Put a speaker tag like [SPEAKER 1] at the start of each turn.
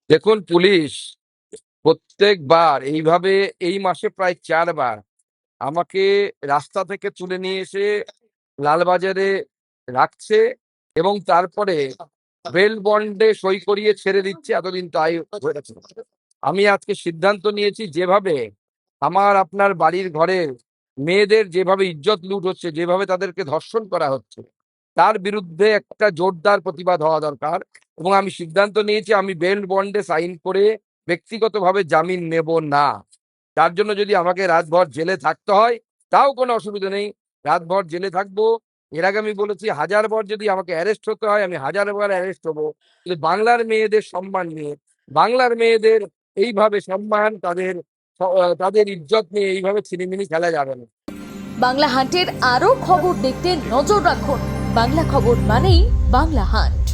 [SPEAKER 1] দেখুন, পুলিশ প্রত্যেকবার এইভাবে এই মাসে প্রায় ৪ বার আমাকে রাস্তা থেকে তুলে নিয়ে এসে লালবাজারে রাখছে এবং তারপরে বেল বন্ডে সই করিয়ে ছেড়ে দিচ্ছে। এতদিন তাই হয়েছে। আমি আজকে সিদ্ধান্ত নিয়েছি, যেভাবে আমার আপনার বাড়ির ঘরের মেয়েদের যেভাবে ইজ্জত লুট হচ্ছে, যেভাবে তাদেরকে ধর্ষণ করা হচ্ছে, তার বিরুদ্ধে একটা জোরদার প্রতিবাদ হওয়া দরকার। এবং আমি সিদ্ধান্ত নিয়েছি, আমি বেল বন্ডে সাইন করে ব্যক্তিগতভাবে জামিন নেব না। তার জন্য যদি আমাকে রাতভর জেলে থাকতে হয়, তাও কোনো অসুবিধা নেই, রাতভর জেলে থাকবো। এর আগে আমি বলেছি, ১০০০ বার যদি আমাকে অ্যারেস্ট হতে হয়, আমি ১০০০ বার অ্যারেস্ট হবো। কিন্তু বাংলার মেয়েদের সম্মান নিয়ে, বাংলার মেয়েদের এইভাবে সম্মান, তাদের ইজ্জত নিয়ে এইভাবে ছিনিমিনি খেলা যাবে না।
[SPEAKER 2] বাংলা হান্টের আরও খবর দেখতে নজর রাখুন। বাংলা খবর মানেই বাংলা হান্ট।